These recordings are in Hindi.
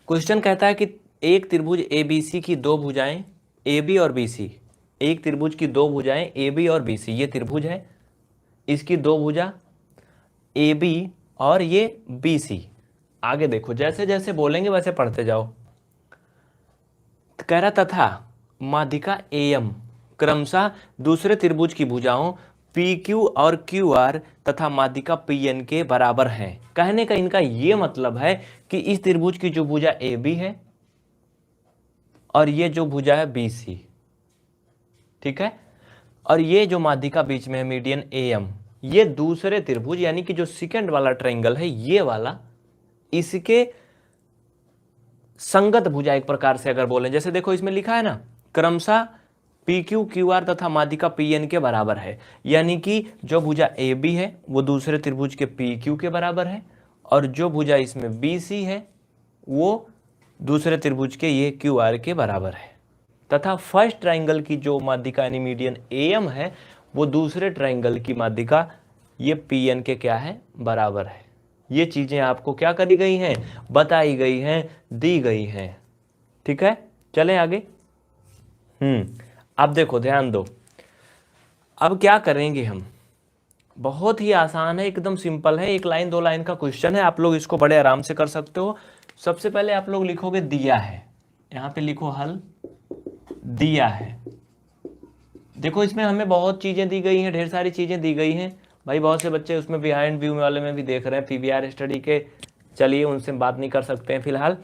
क्वेश्चन कहता है कि एक त्रिभुज ABC की दो भुजाएं AB और BC, एक त्रिभुज की दो भुजाएं AB और BC, ये त्रिभुज है, इसकी दो भुजा AB और ये BC। आगे देखो, जैसे जैसे बोलेंगे वैसे पढ़ते जाओ। कह रहा तथा माध्यिका AM क्रमशः दूसरे त्रिभुज की भुजाओं PQ और QR तथा माध्यिका PN के बराबर हैं। कहने का इनका ये मतलब है कि इस त्रिभुज की जो भुजा AB है और ये जो भुजा है BC, ठीक है, और ये जो माध्यिका बीच में है मीडियन AM, ये दूसरे त्रिभुज यानी कि जो सेकंड वाला ट्रायंगल है ये वाला, इसके संगत भुजा एक प्रकार से अगर बोलें। जैसे देखो इसमें लिखा है ना, क्रमशः PQ QR तथा माध्यिका PN के बराबर है, यानी कि जो भुजा AB है वो दूसरे त्रिभुज के PQ के बराबर है, और जो भुजा इसमें BC है वो दूसरे त्रिभुज के ये QR के बराबर है। तथा फर्स्ट ट्रायंगल की जो माध्यिका यानी मीडियन AM है वो दूसरे ट्रायंगल की माध्यिका ये PN के क्या है, बराबर है। ये चीजें आपको क्या करी गई हैं, बताई गई हैं, दी गई हैं। ठीक है, चलें आगे। अब देखो ध्यान दो, अब क्या करेंगे हम, बहुत ही आसान है, एकदम सिंपल है, एक लाइन दो लाइन का क्वेश्चन है, आप लोग इसको बड़े आराम से कर सकते हो। सबसे पहले आप लोग लिखोगे दिया है, यहां पे लिखो हल दिया है। देखो इसमें हमें बहुत चीजें दी गई हैं, ढेर सारी चीजें दी गई हैं भाई। बहुत से बच्चे उसमें बिहाइंड व्यू वाले में भी देख रहे हैं, PVR स्टडी के, चलिए उनसे बात नहीं कर सकते हैं फिलहाल।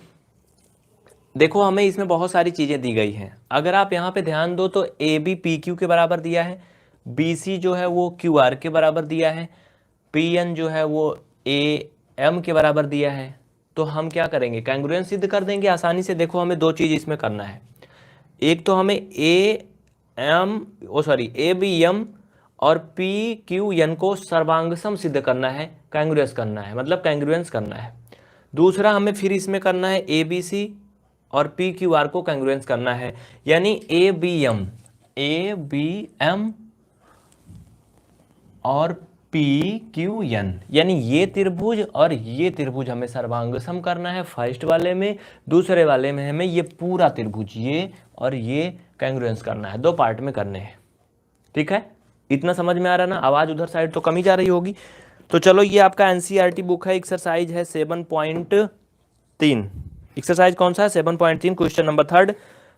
देखो हमें इसमें बहुत सारी चीजें दी गई हैं, अगर आप यहाँ पे ध्यान दो तो AB PQ के बराबर दिया है, BC जो है वो QR के बराबर दिया है, PN जो है वो AM के बराबर दिया है। तो हम क्या करेंगे, कांग्रुएंस सिद्ध कर देंगे आसानी से। देखो हमें दो चीज इसमें करना है, एक तो हमें ABM और PQN को सर्वांगसम सिद्ध करना है, कांग्रुएंस करना है, मतलब कांग्रुएंस करना है। दूसरा हमें फिर इसमें करना है ABC और PQR को कांग्रुएंस करना है, यानी ABM और PQN, यानी ये त्रिभुज और ये त्रिभुज हमें सर्वांगसम करना है फर्स्ट वाले में, दूसरे वाले में हमें ये पूरा त्रिभुज ये और ये कांग्रुएंस करना है, दो पार्ट में करने हैं। ठीक है, इतना समझ में आ रहा ना, आवाज उधर साइड तो कम ही जा रही होगी। तो चलो ये आपका NCERT बुक है, एक्सरसाइज है 7.3। एक्सरसाइज कौन सा है, 7.3, क्वेश्चन नंबर 3।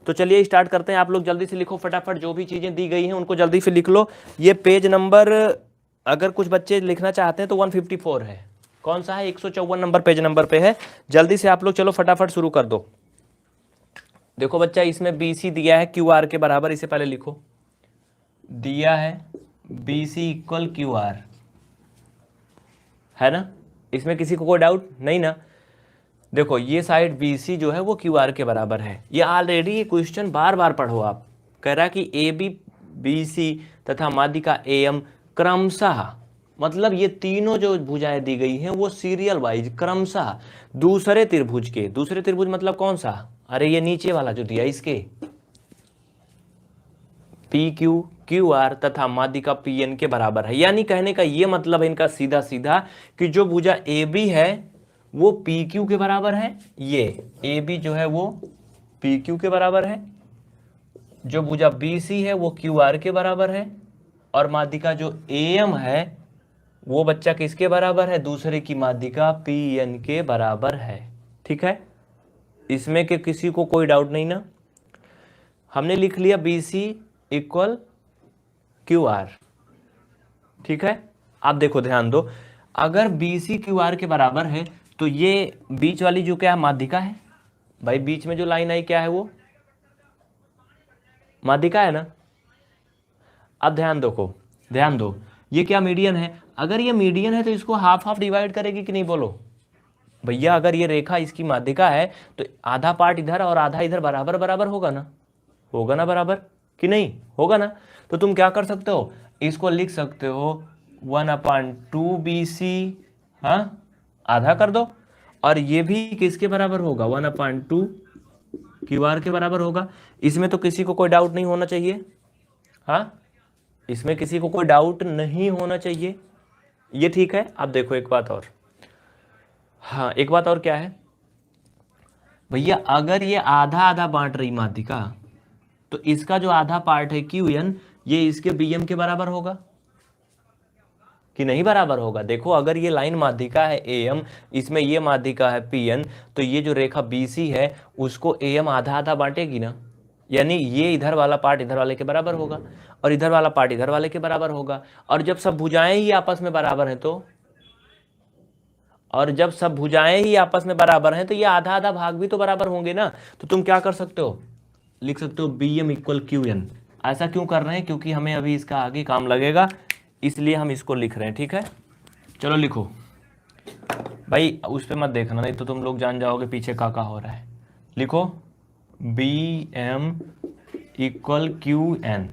तो चलिए स्टार्ट करते हैं। आप लोग जल्दी से लिखो फटाफट, जो भी चीजें दी गई हैं उनको जल्दी से लिख लो। ये पेज नंबर, अगर कुछ बच्चे लिखना चाहते हैं तो 154 है, कौन सा है, 154 नंबर पेज नंबर पे है। जल्दी से आप लोग चलो फटाफट शुरू कर दो। देखो बच्चा इसमें BC दिया है QR के बराबर, इसे पहले लिखो, दिया है BC इक्वल QR, है ना, इसमें किसी को कोई डाउट नहीं ना। देखो ये साइड BC जो है वो QR के बराबर है, ये ऑलरेडी ये क्वेश्चन बार बार पढ़ो आप। कह रहा कि AB BC तथा माध्यिका AM क्रमशः, मतलब ये तीनों जो भुजाएं दी गई हैं वो सीरियल वाइज क्रमशः दूसरे त्रिभुज के, दूसरे त्रिभुज मतलब कौन सा, अरे ये नीचे वाला जो दिया इसके, PQ QR तथा माध्यिका PN के बराबर है। यानी कहने का ये मतलब है इनका सीधा सीधा कि जो भुजा AB है वो PQ के बराबर है, ये AB जो है वो PQ के बराबर है, जो भुजा BC है वो QR के बराबर है, और माध्यिका जो AM है वो बच्चा किसके बराबर है, दूसरे की माध्यिका PN के बराबर है। ठीक है, इसमें के किसी को कोई डाउट नहीं ना। हमने लिख लिया BC इक्वल QR। ठीक है, आप देखो ध्यान दो, अगर BC QR के बराबर है तो ये बीच वाली जो क्या है माध्यिका है, भाई बीच में जो लाइन आई क्या है वो माध्यिका है ना। अब ध्यान दो, ये क्या मीडियन है, अगर ये मीडियन है तो इसको हाफ हाफ डिवाइड करेगी कि नहीं, बोलो भैया। अगर ये रेखा इसकी माध्यिका है तो आधा पार्ट इधर और आधा इधर बराबर बराबर होगा ना, होगा ना बराबर कि नहीं, होगा ना। तो तुम क्या कर सकते हो, इसको लिख सकते हो 1/2 BC, हाँ आधा कर दो, और ये भी किसके बराबर होगा, 1/2 QR के बराबर होगा। इसमें तो किसी को कोई डाउट नहीं होना चाहिए, हाँ इसमें किसी को कोई डाउट नहीं होना चाहिए, ये ठीक है। अब देखो एक बात और, हाँ एक बात और क्या है, भैया अगर ये आधा आधा बांट रही माध्यिका तो इसका जो आधा पार्ट है QN ये इसके BM के बराबर होगा कि नहीं बराबर होगा। देखो अगर ये लाइन माध्यिका है AM, इसमें ये माध्यिका है PN, तो ये जो रेखा BC है उसको AM आधा आधा बांटेगी ना, यानी ये इधर वाला पार्ट इधर वाले के बराबर होगा और इधर वाला पार्ट इधर वाले के बराबर होगा। और जब सब भुजाएं ही आपस में बराबर हैं तो ये आधा आधा भाग भी तो बराबर होंगे ना। तो तुम क्या कर सकते हो, लिख सकते हो BM इक्वल QN। ऐसा क्यों कर रहे हैं, क्योंकि हमें अभी इसका आगे काम लगेगा, इसलिए हम इसको लिख रहे हैं। ठीक है, चलो लिखो भाई, उस पर मत देखना नहीं तो तुम लोग जान जाओगे पीछे का हो रहा है। लिखो BM इक्वल QN।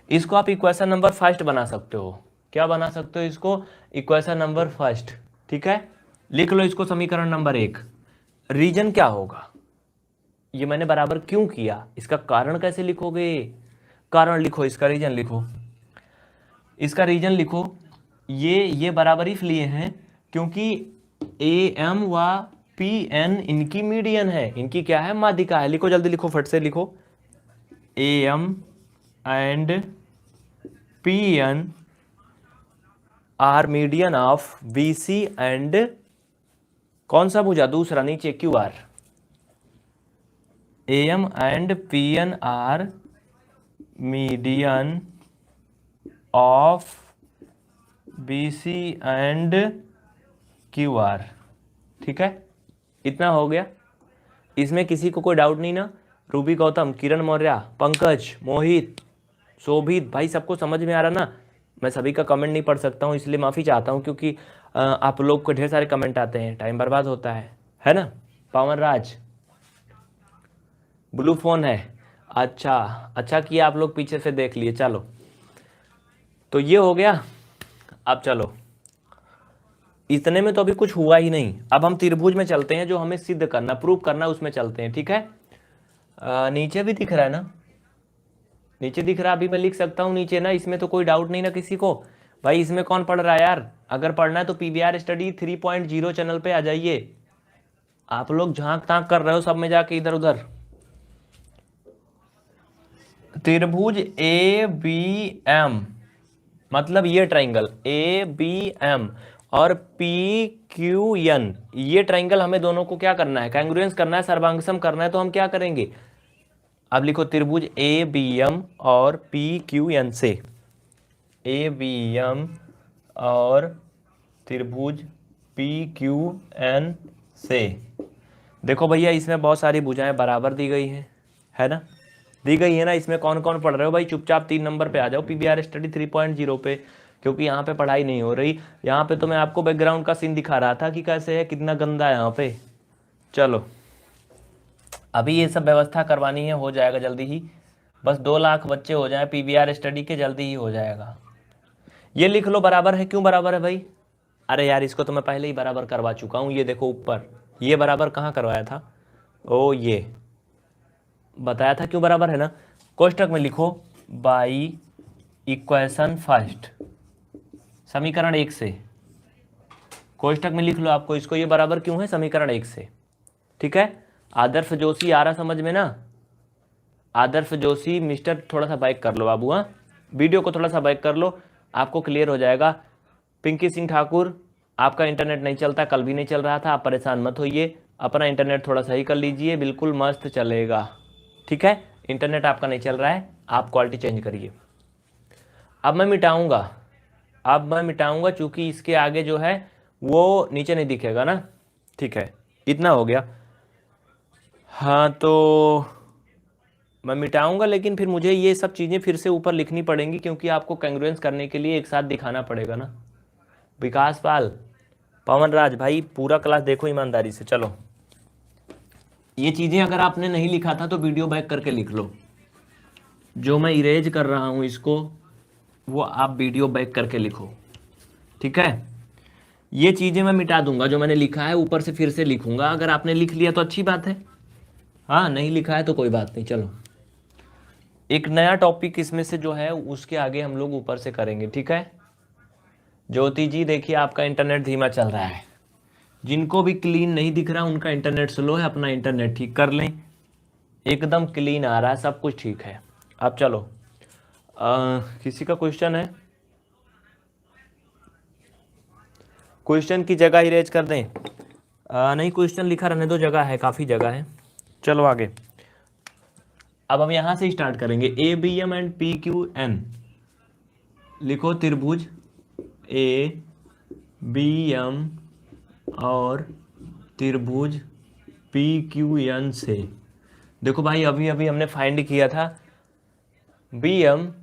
इसको आप इक्वेशन नंबर फर्स्ट बना सकते हो। क्या बना सकते हो इसको, इक्वेशन नंबर फर्स्ट। ठीक है, लिख लो इसको समीकरण नंबर 1। रीजन क्या होगा, ये मैंने बराबर क्यों किया, इसका कारण कैसे लिखोगे, कारण लिखो, इसका रीजन लिखो, इसका रीजन लिखो। ये बराबर इसलिए हैं क्योंकि AM व PN इनकी मीडियन है, इनकी क्या है, माध्यिका है। लिखो जल्दी लिखो, फट से लिखो, AM and PN are median of BC and कौन सा भुजा, दूसरा नीचे QR। AM and PN are median of BC and QR। ठीक है, इतना हो गया, इसमें किसी को कोई डाउट नहीं ना। रूबी गौतम, किरण मौर्य, पंकज, मोहित, शोभित, भाई सबको समझ में आ रहा ना। मैं सभी का कमेंट नहीं पढ़ सकता हूँ इसलिए माफ़ी चाहता हूँ, क्योंकि आप लोग को ढेर सारे कमेंट आते हैं, टाइम बर्बाद होता है ना। पावन राज, ब्लू फोन है, अच्छा किया आप लोग पीछे से देख लिए। चलो तो ये हो गया। अब चलो, इतने में तो अभी कुछ हुआ ही नहीं, अब हम त्रिभुज में चलते हैं, जो हमें सिद्ध करना, प्रूव करना, उसमें चलते हैं। ठीक है, नीचे भी दिख रहा है ना, नीचे दिख रहा है, अभी मैं लिख सकता हूँ नीचे ना, इसमें तो कोई डाउट नहीं ना किसी को। भाई इसमें कौन पढ़ रहा है यार, अगर पढ़ना है तो PVR स्टडी 3.0 चैनल पे आ जाइए। आप लोग झांक तांक कर रहे हो सब में जाके इधर उधर। त्रिभुज ABM मतलब ये ट्राइंगल ABM और PQN, ये ट्राइंगल हमें दोनों को क्या करना है, कांग्रुएंस करना है, सर्वांगसम करना है। तो हम क्या करेंगे, अब लिखो त्रिभुज ABM और PQN से, ABM और त्रिभुज PQN से। देखो भैया इसमें बहुत सारी भुजाएं बराबर दी गई हैं, है ना, दी गई है ना। इसमें कौन कौन पढ़ रहे हो भाई, चुपचाप 3 नंबर पे आ जाओ, PVR स्टडी 3.0 पे, क्योंकि यहाँ पे पढ़ाई नहीं हो रही। यहाँ पे तो मैं आपको बैकग्राउंड का सीन दिखा रहा था कि कैसे है, कितना गंदा है यहाँ पे। चलो अभी ये सब व्यवस्था करवानी है, हो जाएगा जल्दी ही, बस 2 लाख बच्चे हो जाए PVR स्टडी के, जल्दी ही हो जाएगा। ये लिख लो बराबर है, क्यों बराबर है भाई, अरे यार इसको तो मैं पहले ही बराबर करवा चुका हूँ। ये देखो ऊपर, ये बराबर कहाँ करवाया था, ओ ये बताया था क्यों बराबर है ना। कोष्टक में लिखो बाई इक्वेशन फर्स्ट, समीकरण 1 से, कोष्टक में लिख लो आपको इसको, ये बराबर क्यों है, समीकरण 1 से। ठीक है, आदर्श जोशी आ रहा समझ में ना, आदर्श जोशी मिस्टर, थोड़ा सा बैक कर लो बाबू, हाँ वीडियो को थोड़ा सा बैक कर लो, आपको क्लियर हो जाएगा। पिंकी सिंह ठाकुर, आपका इंटरनेट नहीं चलता, कल भी नहीं चल रहा था, आप परेशान मत होइए, अपना इंटरनेट थोड़ा सही कर लीजिए, बिल्कुल मस्त चलेगा। ठीक है, इंटरनेट आपका नहीं चल रहा है, आप क्वालिटी चेंज करिए। अब मैं मिटाऊंगा, चूंकि इसके आगे जो है वो नीचे नहीं दिखेगा ना। ठीक है, इतना हो गया। हाँ तो मैं मिटाऊंगा, लेकिन फिर मुझे ये सब चीज़ें फिर से ऊपर लिखनी पड़ेंगी, क्योंकि आपको कांग्रुएंस करने के लिए एक साथ दिखाना पड़ेगा ना। विकास पाल, पवन राज, भाई पूरा क्लास देखो ईमानदारी से। चलो ये चीज़ें अगर आपने नहीं लिखा था तो वीडियो बैक करके लिख लो, जो मैं इरेज कर रहा हूँ इसको वो आप वीडियो बैक करके लिखो। ठीक है, ये चीज़ें मैं मिटा दूंगा, जो मैंने लिखा है ऊपर से फिर से लिखूंगा। अगर आपने लिख लिया तो अच्छी बात है, हाँ नहीं लिखा है तो कोई बात नहीं। चलो एक नया टॉपिक इसमें से जो है उसके आगे हम लोग ऊपर से करेंगे। ठीक है, ज्योति जी देखिए आपका इंटरनेट धीमा चल रहा है, जिनको भी क्लीन नहीं दिख रहा उनका इंटरनेट स्लो है, अपना इंटरनेट ठीक कर लें। एकदम क्लीन आ रहा है, सब कुछ ठीक है। अब चलो किसी का क्वेश्चन है? क्वेश्चन की जगह इरेज कर दें? नहीं, क्वेश्चन लिखा रहने दो, जगह है, काफ़ी जगह है। चलो आगे। अब हम यहाँ से स्टार्ट करेंगे। A B M and P Q N. लिखो त्रिभुज ए बी एम और त्रिभुज पी क्यू एन से। देखो भाई, अभी अभी हमने फाइंड किया था B M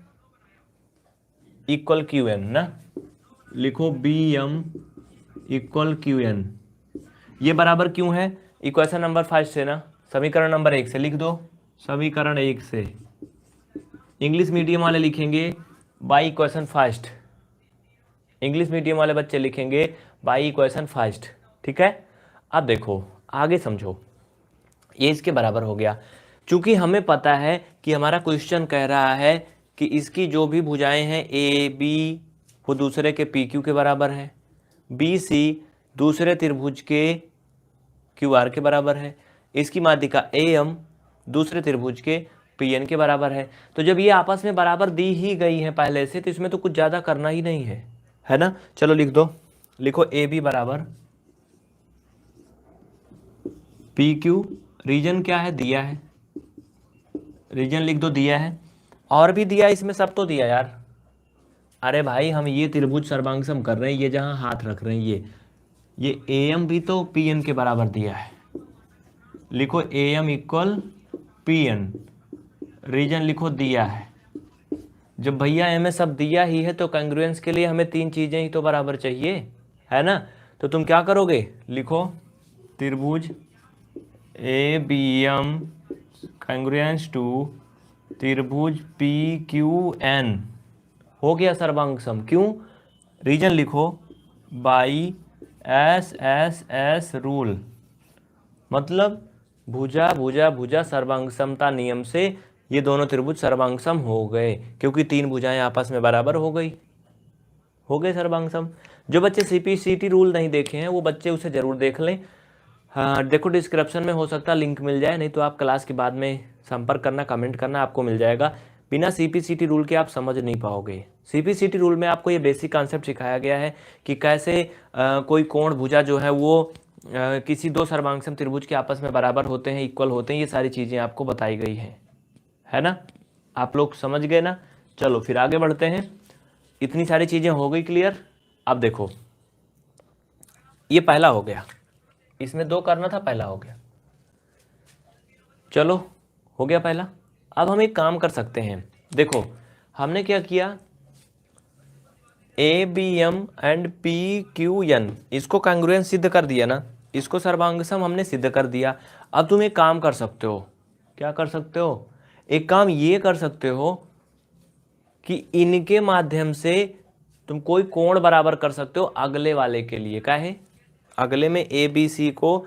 equal Q N ना। लिखो B M equal Q N. ये बराबर क्यों है? इक्वेशन नंबर 5 से ना, समीकरण नंबर 1 से लिख दो। समीकरण 1 से। इंग्लिश मीडियम वाले लिखेंगे by equation first. English medium वाले बच्चे लिखेंगे बाई इक्वेशन फर्स्ट। ठीक है, अब देखो आगे समझो। ये इसके बराबर हो गया। चूंकि हमें पता है कि हमारा क्वेश्चन कह रहा है कि इसकी जो भी भुजाएं हैं ए बी वो दूसरे के पी क्यू के बराबर है, बी सी दूसरे त्रिभुज के क्यू आर के बराबर है, इसकी माध्यिका ए एम दूसरे त्रिभुज के पी एन के बराबर है। तो जब ये आपस में बराबर दी ही गई है पहले से, तो इसमें तो कुछ ज़्यादा करना ही नहीं है ना। चलो लिख दो। लिखो ए बी बराबर पी क्यू। रीजन क्या है? दिया है, रीजन लिख दो, दिया है। और भी दिया इसमें, सब तो दिया यार। अरे भाई, हम ये त्रिभुज सर्वांगसम कर रहे हैं, ये जहाँ हाथ रख रहे हैं ये ए एम भी तो पी एन के बराबर दिया है। लिखो A M equal P N. Reason लिखो, दिया है। जब भैया एम सब दिया ही है तो कंग्रुएंस के लिए हमें 3 चीज़ें ही तो बराबर चाहिए, है ना। तो तुम क्या करोगे? लिखो त्रिभुज ए बी एम कंग्रुएंस टू त्रिभुज पी क्यू एन। हो गया सर्वांगसम। क्यों? रीजन लिखो by S S S rule. मतलब भुजा भुजा भुजा सर्वांगसमता नियम से ये दोनों त्रिभुज सर्वांगसम हो गए, क्योंकि 3 भुजाएं आपस में बराबर हो गए सर्वांगसम। जो बच्चे सीपीसीटी रूल नहीं देखे हैं वो बच्चे उसे जरूर देख लें। हाँ देखो, डिस्क्रिप्शन में हो सकता है लिंक मिल जाए, नहीं तो आप क्लास के बाद में संपर्क करना, कमेंट करना, आपको मिल जाएगा। बिना सीपीसीटी रूल के आप समझ नहीं पाओगे। सीपीसीटी रूल में आपको ये बेसिक कॉन्सेप्ट सिखाया गया है कि कैसे कोई कोण भुजा जो है वो किसी 2 सर्वांगसम त्रिभुज के आपस में बराबर होते हैं, इक्वल होते हैं। ये सारी चीज़ें आपको बताई गई हैं, है ना। आप लोग समझ गए ना। चलो फिर आगे बढ़ते हैं। इतनी सारी चीज़ें हो गई क्लियर। अब देखो, ये पहला हो गया, इसमें 2 करना था, पहला हो गया। चलो हो गया पहला। अब हम एक काम कर सकते हैं। देखो हमने क्या किया, A B M and P Q N, इसको कांग्रुएंस सिद्ध कर दिया ना, इसको सर्वांगसम हमने सिद्ध कर दिया। अब तुम एक काम कर सकते हो। क्या कर सकते हो? एक काम ये कर सकते हो कि इनके माध्यम से तुम कोई कोण बराबर कर सकते हो अगले वाले के लिए। क्या है? अगले में ए बी सी को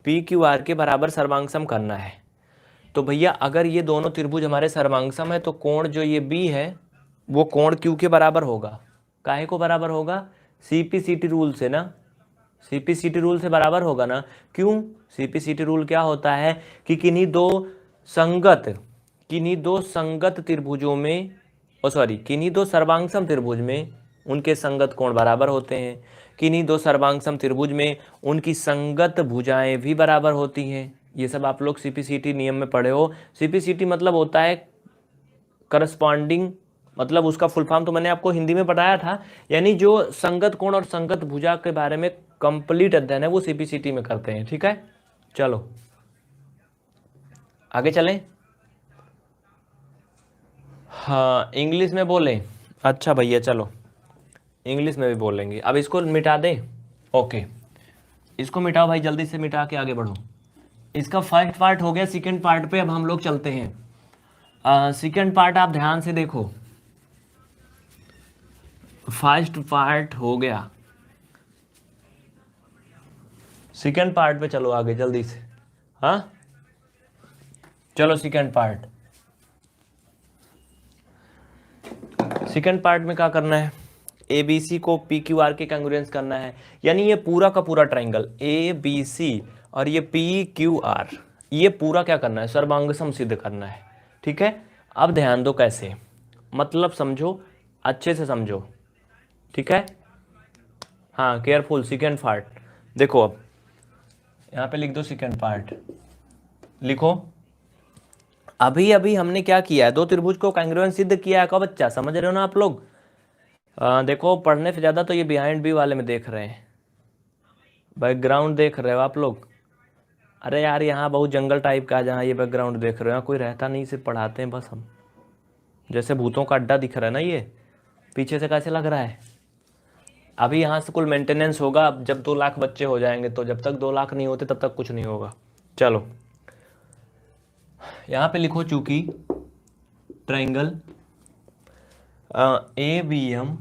पी क्यू आर के बराबर सर्वांगसम करना है। तो भैया अगर ये दोनों त्रिभुज हमारे सर्वांगसम है तो कोण जो ये बी है वो कोण क्यू के बराबर होगा। काहे को बराबर होगा? सीपीसीटी रूल से ना, सीपीसीटी रूल से बराबर होगा ना। क्यों? सीपीसीटी रूल क्या होता है कि किन्हीं दो संगत त्रिभुजों में, किन्हीं 2 सर्वांगसम त्रिभुज में उनके संगत कोण बराबर होते हैं। किन्हीं 2 सर्वांगसम त्रिभुज में उनकी संगत भुजाएं भी बराबर होती हैं। ये सब आप लोग सीपीसीटी नियम में पढ़े हो। सीपीसीटी मतलब होता है करस्पॉन्डिंग, मतलब उसका फुल फॉर्म तो मैंने आपको हिंदी में बताया था। यानी जो संगत कोण और संगत भुजा के बारे में कंप्लीट अध्ययन है वो सीपीसीटी में करते हैं। ठीक है, चलो आगे चलें। हाँ इंग्लिश में बोलें? अच्छा भैया चलो इंग्लिश में भी बोलेंगे। अब इसको मिटा दें। ओके, इसको मिटाओ भाई, जल्दी से मिटा के आगे बढ़ो। इसका फर्स्ट पार्ट हो गया। सेकंड पार्ट पे अब हम लोग चलते हैं। सेकंड पार्ट आप ध्यान से देखो। फर्स्ट पार्ट हो गया, सेकंड पार्ट पे चलो आगे जल्दी से। हाँ चलो सेकंड पार्ट। सेकंड पार्ट में क्या करना है? ए बी सी को पी क्यू आर के कांग्रुएंस करना है, यानी ये पूरा का पूरा ट्राइंगल ए बी सी और ये पी क्यू आर, ये पूरा क्या करना है, सर्वांग सम सिद्ध करना है। ठीक है, अब ध्यान दो कैसे, मतलब समझो, अच्छे से समझो। ठीक है, हाँ केयरफुल, सेकेंड पार्ट देखो, अब यहाँ पे लिख दो सेकेंड पार्ट, लिखो। अभी अभी हमने क्या किया है, दो त्रिभुज को कांग्रुएंस सिद्ध किया है। कब बच्चा, समझ रहे हो ना आप लोग? देखो पढ़ने से ज़्यादा तो ये बिहाइंड बी वाले में देख रहे हैं, बैकग्राउंड देख रहे हो आप लोग। अरे यार यहाँ बहुत जंगल टाइप का है जहाँ ये बैकग्राउंड देख रहे हो, यहाँ कोई रहता नहीं, सिर्फ पढ़ाते हैं बस हम। जैसे भूतों का अड्डा दिख रहा है ना, ये पीछे से कैसे लग रहा है। अभी यहाँ से कुल मेंटेनेंस होगा, अब जब 2 लाख बच्चे हो जाएंगे, तो जब तक 2 लाख नहीं होते तब तक कुछ नहीं होगा। चलो यहाँ पे लिखो, चूंकि ट्राइंगल ए बी एम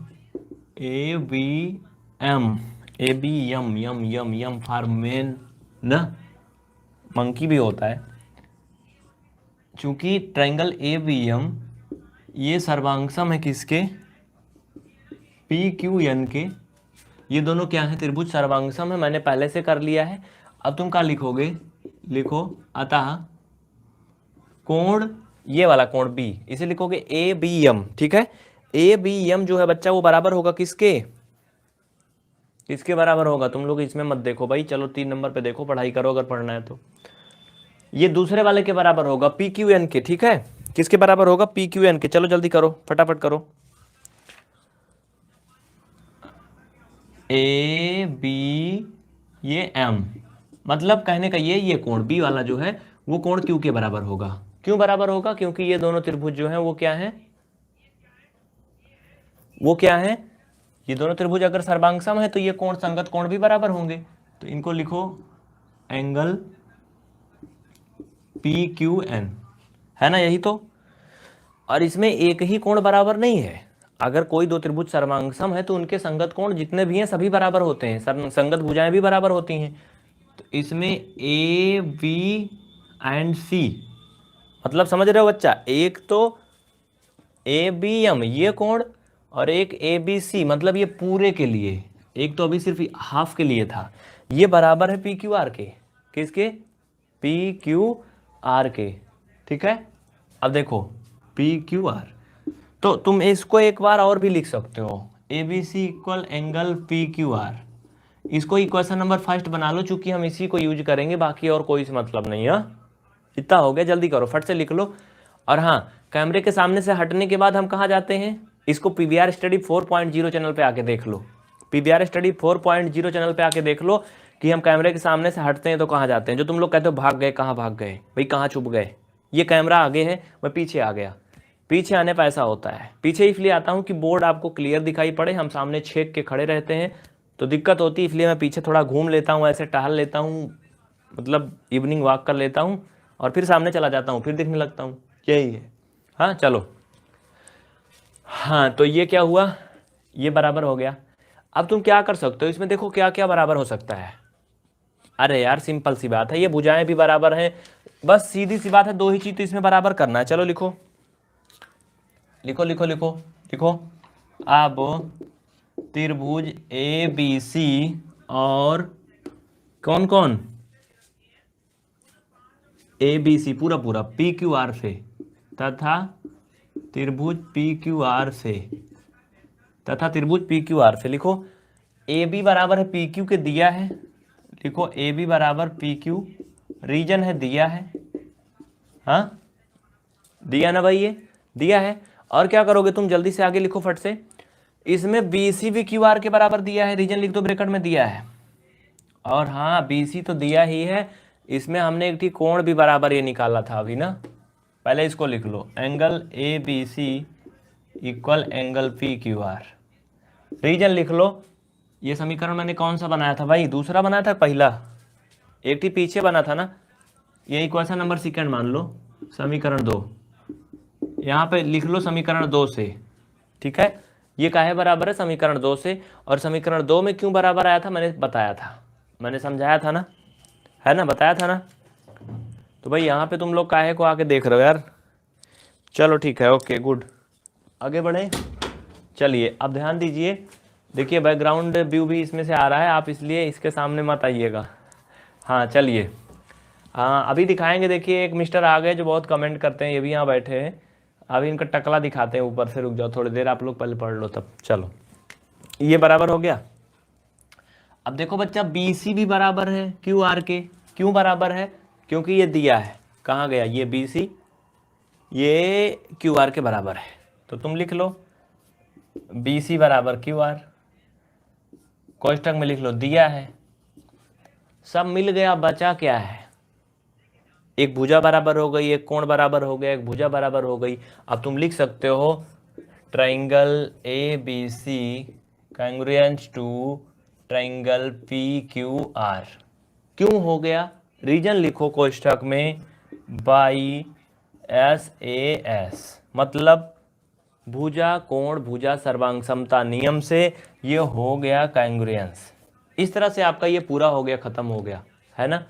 यम यम यम फॉर मेन न, मंकी भी होता है। चूंकि ट्राइंगल ए बी एम ये सर्वांगसम है किसके, पी क्यू एन के। ये दोनों क्या है, त्रिभुज सर्वांगसम है, मैंने पहले से कर लिया है। अब तुम क्या लिखोगे, लिखो अतः कोण, ये वाला कोण बी, इसे लिखोगे ए बी एम। ठीक है, ए बी एम जो है बच्चा वो बराबर होगा किसके, किसके बराबर होगा, तुम लोग इसमें मत देखो भाई, चलो 3 नंबर पे देखो, पढ़ाई करो अगर पढ़ना है तो। ये दूसरे वाले के बराबर होगा पी क्यू एन के। ठीक है, किसके बराबर होगा, पी क्यू एन के। चलो जल्दी करो, फटाफट करो। ए बी ये एम, मतलब कहने का ये कोण बी वाला जो है वो कोण क्यू के बराबर होगा। क्यों बराबर होगा, क्योंकि ये दोनों त्रिभुज जो है वो क्या है, वो क्या है, ये दोनों त्रिभुज अगर सर्वांगसम है तो ये कोण संगत कोण भी बराबर होंगे। तो इनको लिखो एंगल पी क्यू एन, है ना, यही तो। और इसमें एक ही कोण बराबर नहीं है, अगर कोई दो त्रिभुज सर्वांगसम है तो उनके संगत कोण जितने भी हैं सभी बराबर होते हैं, संगत भुजाएं भी बराबर होती हैं। तो इसमें ए बी एंड सी, मतलब समझ रहे हो बच्चा, एक तो ए बी एम ये कोण और एक ए बी सी, मतलब ये पूरे के लिए, एक तो अभी सिर्फ हाफ के लिए था, ये बराबर है पी क्यू आर के। किसके, पी क्यू आर के। ठीक है, अब देखो पी क्यू आर, तो तुम इसको एक बार और भी लिख सकते हो, A B C equal angle P Q R. इसको इक्वेशन नंबर फर्स्ट बना लो, चूंकि हम इसी को यूज करेंगे, बाकी और कोई मतलब नहीं है। इतना हो गया, जल्दी करो, फट से लिख लो। और हाँ, कैमरे के सामने से हटने के बाद हम कहाँ जाते हैं, इसको पीवीआर स्टडी 4.0 चैनल पे आके देख लो। पीवीआर स्टडी 4.0 चैनल पे आके देख लो कि हम कैमरे के सामने से हटते हैं तो कहाँ जाते हैं। जो तुम लोग कहते हो भाग गए, कहाँ भाग गए भाई, कहाँ छुप गए, ये कैमरा आगे है, मैं पीछे आ गया। पीछे आने पर ऐसा होता है, पीछे इसलिए आता हूँ कि बोर्ड आपको क्लियर दिखाई पड़े, हम सामने छेक के खड़े रहते हैं तो दिक्कत होती है, इसलिए मैं पीछे थोड़ा घूम लेता हूँ, ऐसे टहल लेता हूँ, मतलब इवनिंग वॉक कर लेता हूँ और फिर सामने चला जाता हूँ, फिर दिखने लगता हूँ, यही है। हाँ चलो, हाँ तो ये क्या हुआ, ये बराबर हो गया। अब तुम क्या कर सकते हो इसमें, देखो क्या क्या बराबर हो सकता है। अरे यार सिंपल सी बात है, ये भुजाएं भी बराबर हैं, बस सीधी सी बात है, 2 ही चीज तो इसमें बराबर करना है। चलो लिखो लिखो लिखो लिखो लिखो। अब त्रिभुज ए बी सी और कौन कौन, ए बी सी पूरा पूरा पी क्यू आर से, तथा त्रिभुज पी क्यू आर से, तथा त्रिभुज पी क्यू आर से। लिखो ए बी बराबर है पी क्यू के, दिया है, लिखो ए बी बराबर पी क्यू, रीजन है दिया है, हाँ दिया ना भाई, ये दिया है। और क्या करोगे तुम, जल्दी से आगे लिखो फट से, इसमें बी सी भी क्यू आर के बराबर दिया है, रीजन लिख दो ब्रैकेट में, दिया है। और हाँ बी सी तो दिया ही है, इसमें हमने एक कोण भी बराबर ये निकाला था अभी ना, पहले इसको लिख लो, angle A B C equal angle P Q R. Reason लिख लो, ये समीकरण मैंने कौन सा बनाया था भाई, दूसरा बनाया था, पहला एक ही पीछे बना था ना, ये इक्वेशन नंबर सेकंड मान लो, समीकरण 2, यहाँ पे लिख लो समीकरण 2 से। ठीक है, ये काहे बराबर है, समीकरण 2 से। और समीकरण 2 में क्यों बराबर आया था, मैंने बताया था, मैंने समझाया था ना, है ना, बताया था ना। तो भाई यहाँ पे तुम लोग काहे को आके देख रहे हो यार। चलो ठीक है, ओके गुड, आगे बढ़े। चलिए अब ध्यान दीजिए, देखिए बैकग्राउंड व्यू भी इसमें से आ रहा है, आप इसलिए इसके सामने मत आइएगा। हाँ चलिए, हाँ अभी दिखाएंगे। देखिए एक मिस्टर आ गए जो बहुत कमेंट करते हैं, ये भी यहाँ बैठे हैं। अभी इनका टकला दिखाते हैं ऊपर से, रुक जाओ थोड़ी देर, आप लोग पहले पढ़ लो तब। चलो ये बराबर हो गया। अब देखो बच्चा बी सी भी बराबर है क्यू आर के। क्यों बराबर है? क्योंकि ये दिया है, कहाँ गया ये बी सी, ये क्यू आर के बराबर है। तो तुम लिख लो बी सी बराबर क्यू आर, कोष्टक में लिख लो दिया है, सब मिल गया, बचा क्या है? एक भुजा बराबर हो गई, एक कोण बराबर हो गया, एक भुजा बराबर हो गई। अब तुम लिख सकते हो triangle A B C congruence to triangle P Q R. क्यों हो गया? रीजन लिखो कोष्टक में, बाई एस ए एस, मतलब भुजा कोण भुजा सर्वांग समता नियम से ये हो गया कांग्रुएंस। इस तरह से आपका ये पूरा हो गया, खत्म हो गया, है ना।